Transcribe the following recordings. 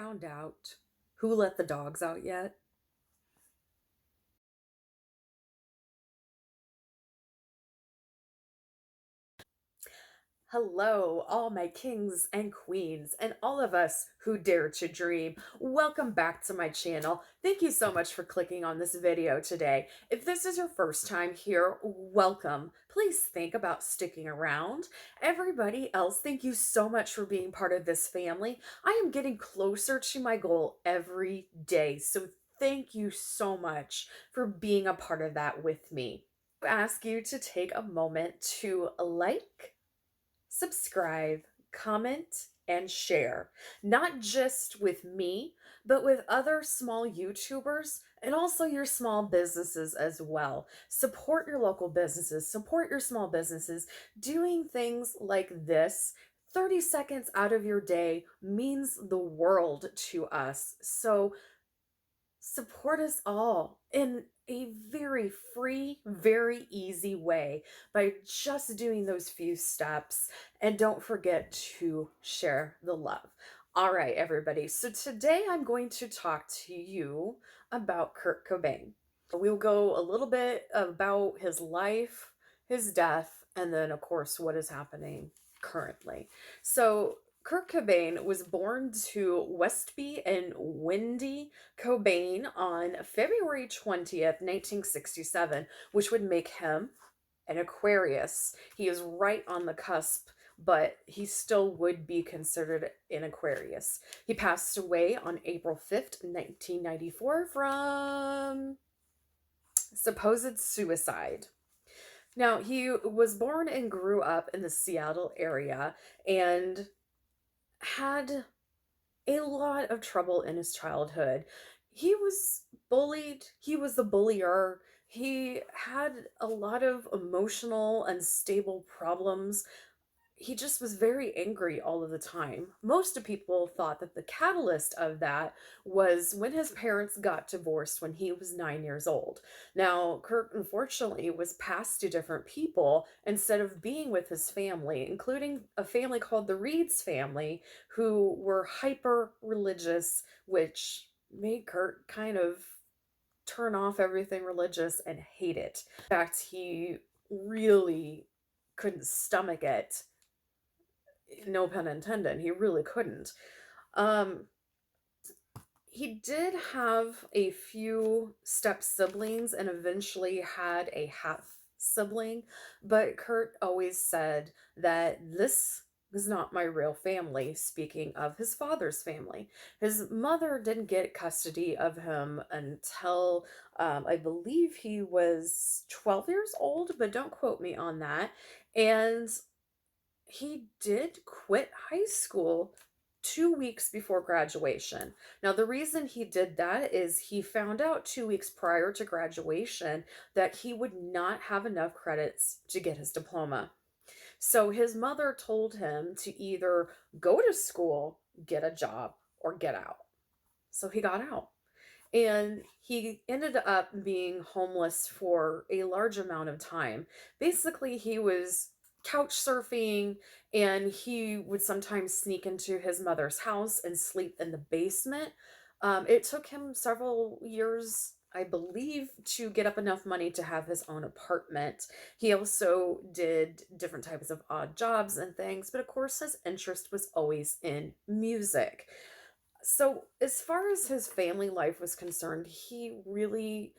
found out who let the dogs out yet? Hello, all my kings and queens, and all of us who dare to dream. Welcome back to my channel. Thank you so much for clicking on this video today. If this is your first time here, welcome. Please think about sticking around. Everybody else, thank you so much for being part of this family. I am getting closer to my goal every day, so thank you so much for being a part of that with me. I ask you to take a moment to like, subscribe, comment, and share, not just with me, but with other small YouTubers and also your small businesses as well. Support your local businesses, support your small businesses. Doing things like this 30 seconds out of your day means the world to us. So support us all in a very free, very easy way by just doing those few steps. And don't forget to share the love. All right, everybody. So today I'm going to talk to you about Kurt Cobain. We'll go a little bit about his life, his death, and then, of course, what is happening currently. So Kurt Cobain was born to Westby and Wendy Cobain on February 20th, 1967, which would make him an Aquarius. He is right on the cusp, but he still would be considered an Aquarius. He passed away on April 5th, 1994 from supposed suicide. Now, he was born and grew up in the Seattle area and had a lot of trouble in his childhood. He was bullied, he was the bullier, he had a lot of emotional, unstable problems. He just was very angry all of the time. Most of people thought that the catalyst of that was when his parents got divorced when he was 9 years old. Now, Kurt unfortunately was passed to different people instead of being with his family, including a family called the Reeds family, who were hyper religious, which made Kurt kind of turn off everything religious and hate it. In fact, he really couldn't stomach it, no pun intended. He really couldn't. Um, he did have a few step siblings and eventually had a half sibling, but Kurt always said that this was not my real family, speaking of his father's family. His mother didn't get custody of him until I believe he was 12 years old, but don't quote me on that. And he did quit high school 2 weeks before graduation. Now, the reason he did that is he found out 2 weeks prior to graduation that he would not have enough credits to get his diploma. So his mother told him to either go to school, get a job, or get out. So he got out. And he ended up being homeless for a large amount of time. Basically, he was couch surfing and he would sometimes sneak into his mother's house and sleep in the basement. It took him several years, I believe, to get up enough money to have his own apartment. He also did different types of odd jobs and things, but of course, his interest was always in music. So, as far as his family life was concerned, he really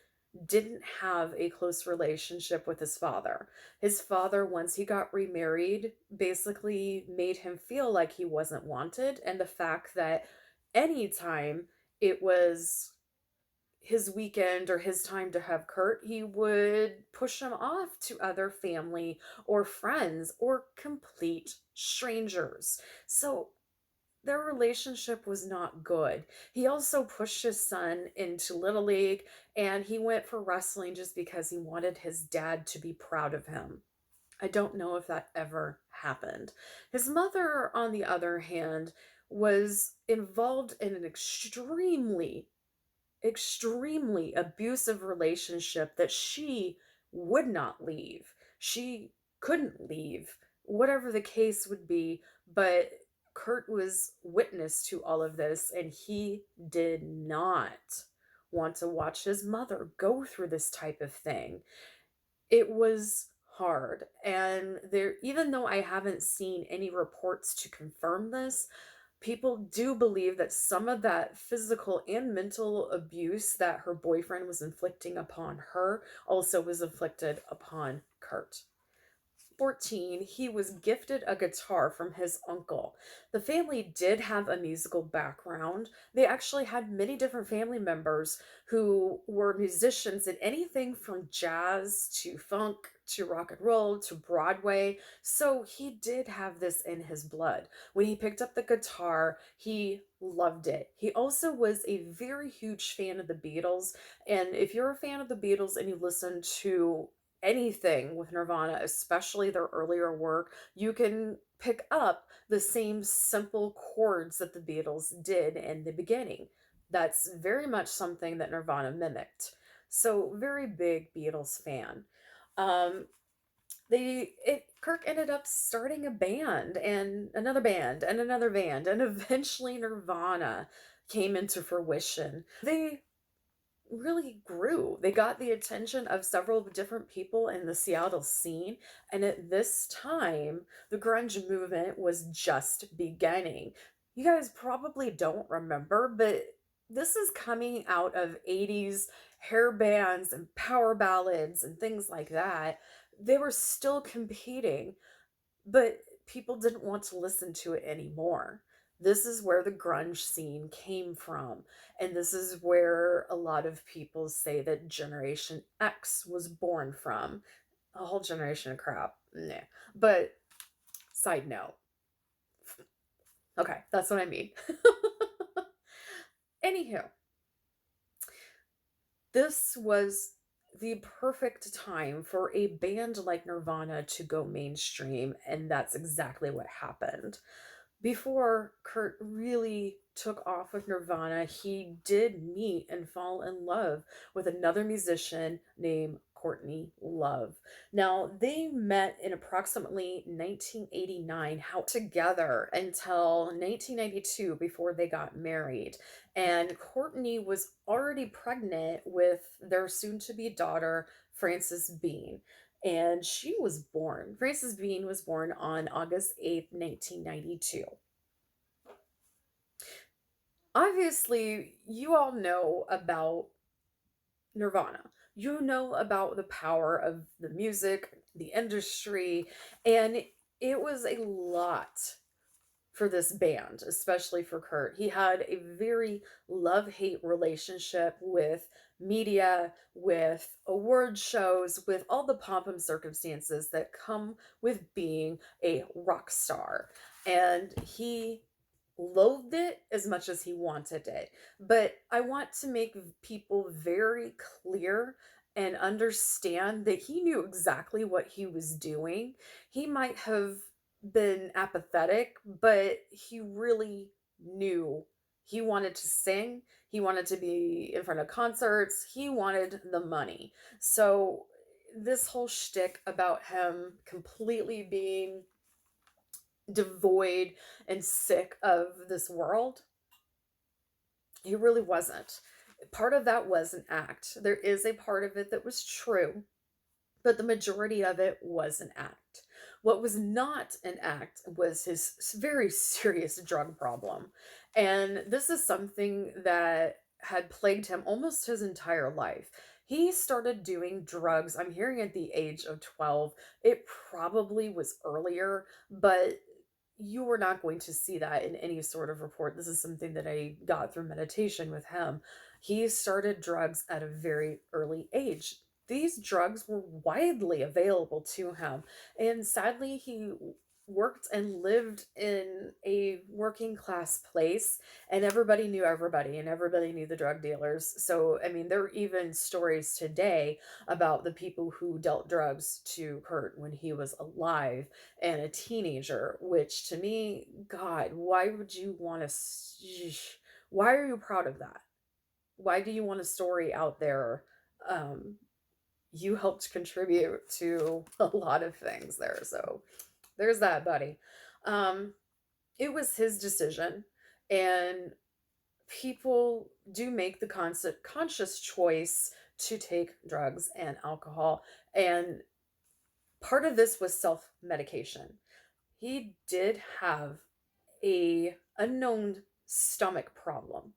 didn't have a close relationship with his father. His father, once he got remarried, basically made him feel like he wasn't wanted, and the fact that anytime it was his weekend or his time to have Kurt, he would push him off to other family or friends or complete strangers. So their relationship was not good. He also pushed his son into Little League and he went for wrestling just because he wanted his dad to be proud of him. I don't know if that ever happened. His mother, on the other hand, was involved in an extremely abusive relationship that she would not leave. She couldn't leave, whatever the case would be, but Kurt was witness to all of this, and he did not want to watch his mother go through this type of thing. It was hard. And there, even though I haven't seen any reports to confirm this, people do believe that some of that physical and mental abuse that her boyfriend was inflicting upon her also was inflicted upon Kurt. 14, he was gifted a guitar from his uncle. The family did have a musical background. They actually had many different family members who were musicians in anything from jazz to funk to rock and roll to Broadway. So he did have this in his blood. When he picked up the guitar, he loved it. He also was a very huge fan of the Beatles. And if you're a fan of the Beatles and you listen to anything with Nirvana, especially their earlier work, you can pick up the same simple chords that the Beatles did in the beginning. That's very much something that Nirvana mimicked. So, very big Beatles fan. Um, Kirk ended up starting a band and another band and another band, and eventually Nirvana came into fruition. They really grew. They got the attention of several different people in the Seattle scene, and at this time, the grunge movement was just beginning. You guys probably don't remember, but this is coming out of 80s hair bands and power ballads and things like that. They were still competing, but people didn't want to listen to it anymore. This is where the grunge scene came from. And this is where a lot of people say that Generation X was born from. A whole generation of crap. Nah. But side note. Okay, that's what I mean. Anywho, this was the perfect time for a band like Nirvana to go mainstream, and that's exactly what happened. Before Kurt really took off with Nirvana, he did meet and fall in love with another musician named Courtney Love. Now, they met in approximately 1989, how together until 1992 before they got married. And Courtney was already pregnant with their soon to be daughter, Frances Bean, and she was born. Frances Bean was born on August 8th, 1992. Obviously, you all know about Nirvana. You know about the power of the music, the industry, and it was a lot for this band, especially for Kurt. He had a very love hate relationship with media, with award shows, with all the pomp and circumstances that come with being a rock star. And he loathed it as much as he wanted it. But I want to make people very clear and understand that he knew exactly what he was doing. He might have been apathetic, but he really knew he wanted to sing. He wanted to be in front of concerts. He wanted the money. So this whole shtick about him completely being devoid and sick of this world, he really wasn't. Part of that was an act. There is a part of it that was true, but the majority of it was an act. What was not an act was his very serious drug problem. And this is something that had plagued him almost his entire life. He started doing drugs, I'm hearing at the age of 12. It probably was earlier, but you were not going to see that in any sort of report. This is something that I got through meditation with him. He started drugs at a very early age. These drugs were widely available to him, and sadly, he worked and lived in a working class place, and everybody, and everybody knew the drug dealers. So, I mean, there are even stories today about the people who dealt drugs to Kurt when he was alive and a teenager, which to me, God, why would you want to? Why are you proud of that? Why do you want a story out there? Um, you helped contribute to a lot of things there, so there's that, buddy. Um, It was his decision, and people do make the conscious choice to take drugs and alcohol, and part of this was self-medication. He did have a unknown stomach problem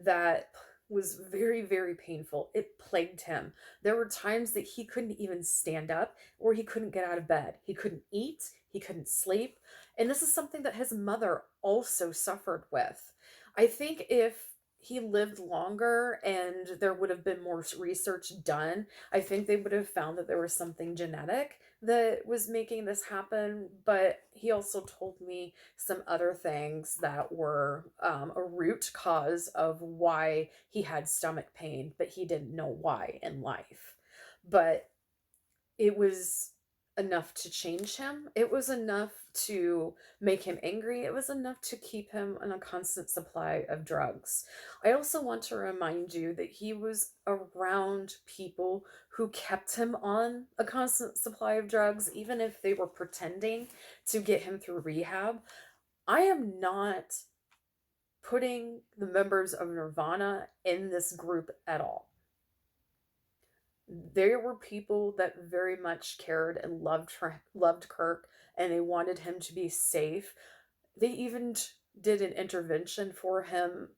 that was very, very painful. It plagued him. There were times that he couldn't even stand up or he couldn't get out of bed. He couldn't eat, he couldn't sleep. And this is something that his mother also suffered with. I think if he lived longer and there would have been more research done, I think they would have found that there was something genetic that was making this happen. But he also told me some other things that were a root cause of why he had stomach pain, but he didn't know why in life. But it was enough to change him. It was enough to make him angry. It was enough to keep him on a constant supply of drugs. I also want to remind you that he was around people who kept him on a constant supply of drugs, even if they were pretending to get him through rehab. I am not putting the members of Nirvana in this group at all. There were people that very much cared and loved Kirk, and they wanted him to be safe. They even did an intervention for him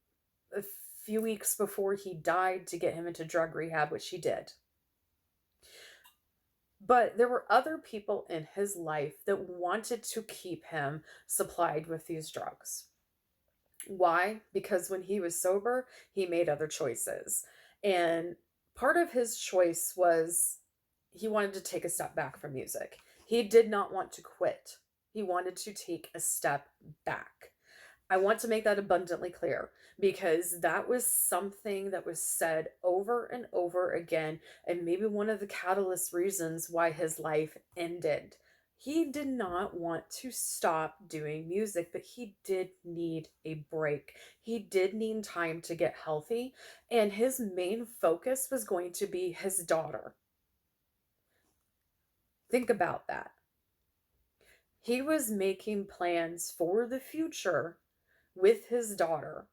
a few weeks before he died to get him into drug rehab, which he did. But there were other people in his life that wanted to keep him supplied with these drugs. Why? Because when he was sober, he made other choices. And part of his choice was he wanted to take a step back from music. He did not want to quit. He wanted to take a step back. I want to make that abundantly clear because that was something that was said over and over again, and maybe one of the catalyst reasons why his life ended. He did not want to stop doing music, but he did need a break. He did need time to get healthy, and his main focus was going to be his daughter. Think about that. He was making plans for the future with his daughter.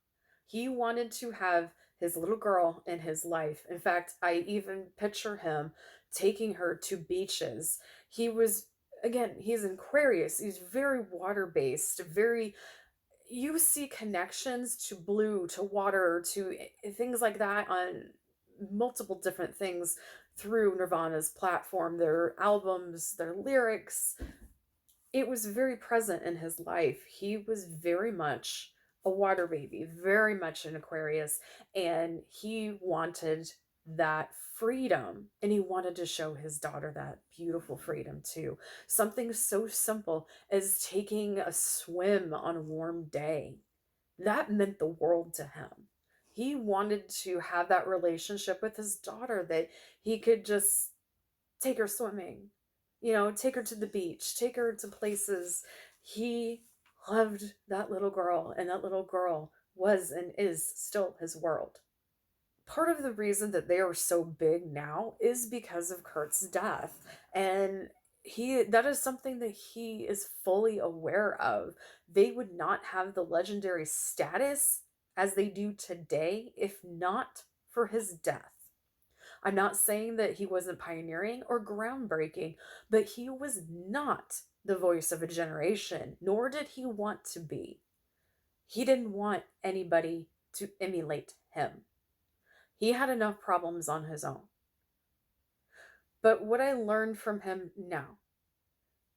He wanted to have his little girl in his life. In fact, I even picture him taking her to beaches. He was, again, he's an Aquarius. He's very water based, very, you see connections to blue, to water, to things like that on multiple different things through Nirvana's platform, their albums, their lyrics. It was very present in his life. He was very much a water baby, very much an Aquarius, and he wanted that freedom, and he wanted to show his daughter that beautiful freedom too. Something so simple as taking a swim on a warm day. That meant the world to him. He wanted to have that relationship with his daughter that he could just take her swimming, take her to the beach, take her to places. He loved that little girl, and that little girl was and is still his world. Part of the reason that they are so big now is because of Kurt's death. And that is something that he is fully aware of. They would not have the legendary status as they do today if not for his death. I'm not saying that he wasn't pioneering or groundbreaking, but he was not the voice of a generation, nor did he want to be. He didn't want anybody to emulate him. He had enough problems on his own. But what I learned from him now,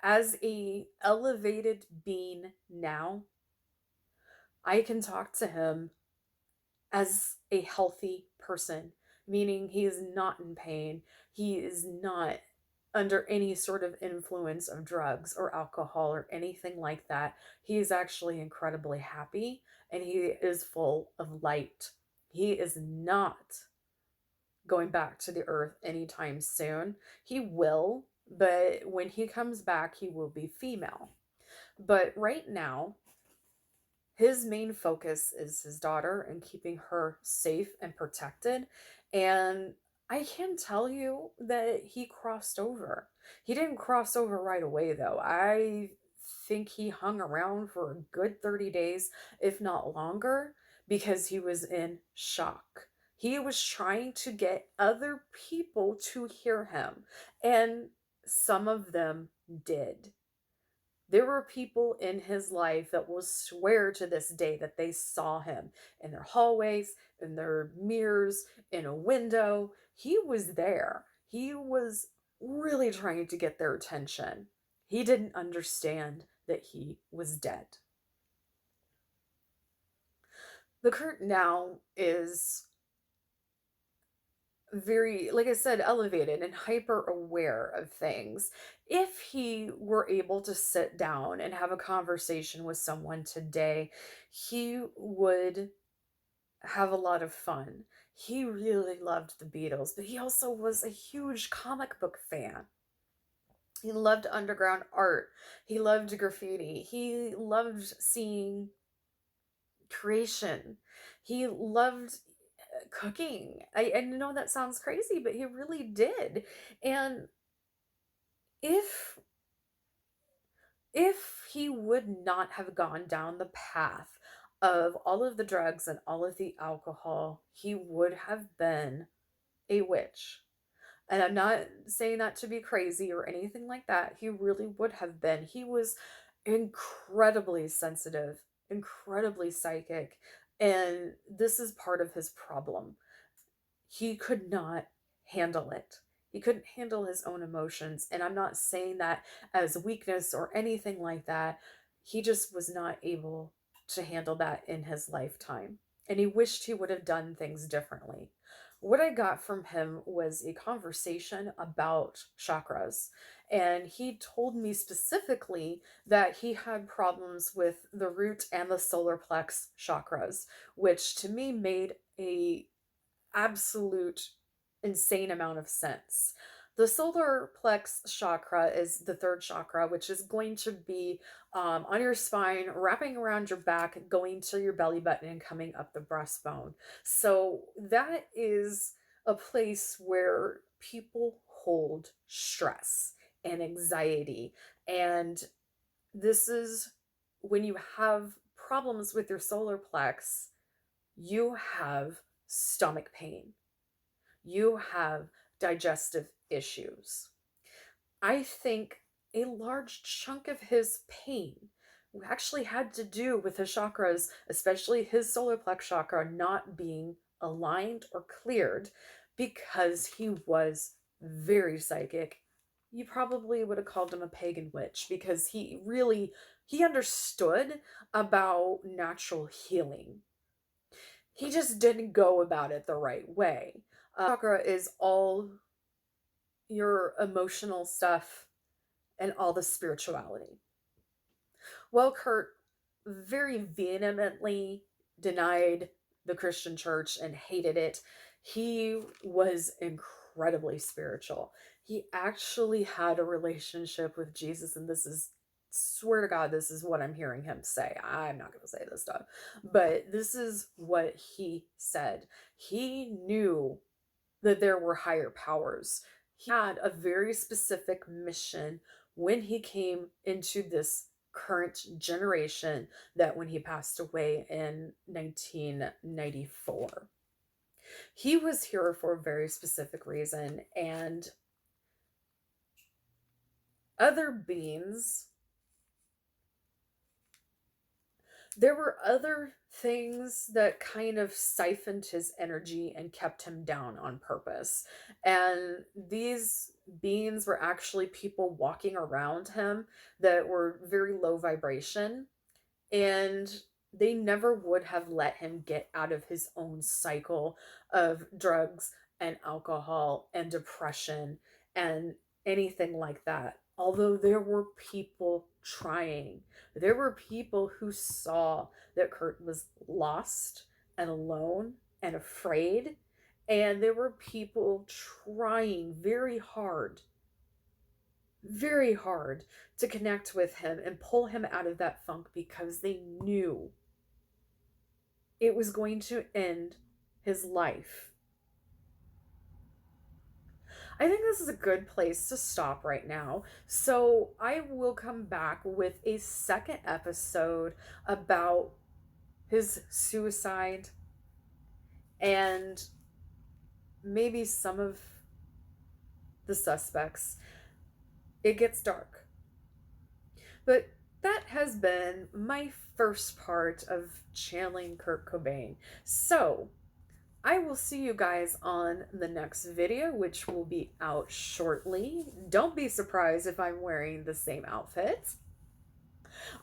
as a elevated being now, I can talk to him as a healthy person, meaning he is not in pain. He is not under any sort of influence of drugs or alcohol or anything like that. He is actually incredibly happy and he is full of light. He is not going back to the earth anytime soon. He will, but when he comes back, he will be female. But right now, his main focus is his daughter and keeping her safe and protected. And I can tell you that he crossed over. He didn't cross over right away, though. I think he hung around for a good 30 days, if not longer, because he was in shock. He was trying to get other people to hear him, and some of them did. There were people in his life that will swear to this day that they saw him in their hallways, in their mirrors, in a window. He was there. He was really trying to get their attention. He didn't understand that he was dead. The Kurt now is very, like I said, elevated and hyper aware of things. If he were able to sit down and have a conversation with someone today, he would have a lot of fun. He really loved the Beatles, but he also was a huge comic book fan. He loved underground art. He loved graffiti. He loved seeing creation. He loved cooking. I know that sounds crazy, but he really did. And if if he would not have gone down the path of all of the drugs and all of the alcohol, he would have been a witch. And I'm not saying that to be crazy or anything like that. He really would have been. He was incredibly sensitive, incredibly psychic, and this is part of his problem. He could not handle it. He couldn't handle his own emotions. And I'm not saying that as weakness or anything like that. He just was not able to handle that in his lifetime. And he wished he would have done things differently. What I got from him was a conversation about chakras. And he told me specifically that he had problems with the root and the solar plex chakras, which to me made a absolute insane amount of sense. The solar plex chakra is the third chakra, which is going to be on your spine, wrapping around your back, going to your belly button, and coming up the breastbone. So that is a place where people hold stress and anxiety. And this is when you have problems with your solar plex, you have stomach pain, you have digestive issues. I think a large chunk of his pain actually had to do with his chakras, especially his solar plex chakra, not being aligned or cleared because he was very psychic. You probably would have called him a pagan witch because he understood about natural healing. He just didn't go about it the right way. Chakra is all your emotional stuff and all the spirituality. Well, Kurt very vehemently denied the Christian church and hated it. He was incredibly spiritual. He actually had a relationship with Jesus, and this is, swear to God, this is what I'm hearing him say. I'm not going to say this stuff, but this is what he said. He knew that there were higher powers. He had a very specific mission when he came into this current generation, that when he passed away in 1994. He was here for a very specific reason, and other beings, there were other things that kind of siphoned his energy and kept him down on purpose. And these beings were actually people walking around him that were very low vibration, and they never would have let him get out of his own cycle of drugs and alcohol and depression and anything like that. Although there were people trying, there were people who saw that Kurt was lost and alone and afraid, and there were people trying very hard to connect with him and pull him out of that funk because they knew it was going to end his life. I think this is a good place to stop right now. So I will come back with a second episode about his suicide and maybe some of the suspects. It gets dark. But that has been my first part of channeling Kurt Cobain. So I will see you guys on the next video, which will be out shortly. Don't be surprised if I'm wearing the same outfit.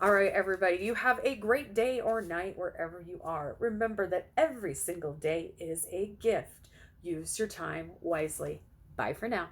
All right, everybody, you have a great day or night wherever you are. Remember that every single day is a gift. Use your time wisely. Bye for now.